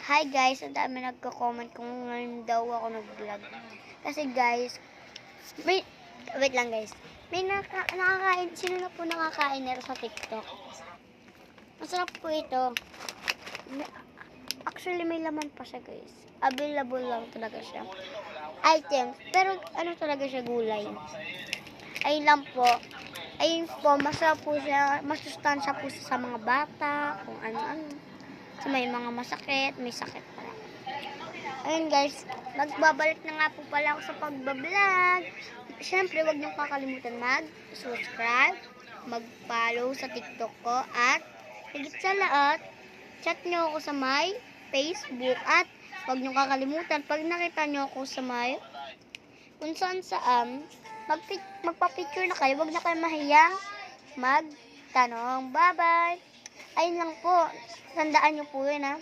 Hi guys, ang dami nagko-comment kung ngayon daw ako nag-vlog. Kasi guys, wait lang guys. May nakakain, sino na po nakakain nito sa TikTok? Masarap po ito. Actually, may laman pa siya guys. Available lang talaga siya. Items, pero ano talaga siya, gulay. Ayun lang po. Ayun po, masarap po siya, masustansya po siya sa mga bata, kung ano-ano. So, may mga masakit, may sakit pala. Ayun guys, magbabalik na nga po pala ako sa pagbablog. Siyempre, huwag niyong kakalimutan mag-subscribe, mag-follow sa TikTok ko, at higit sa lahat, chat niyo ako sa my Facebook, at huwag niyong kakalimutan, pag nakita niyo ako sa my kung saan, magpa-picture na kayo, huwag na kayo mahiyang magtanong. Bye-bye! Ayun lang po, tandaan niyo po yun ha.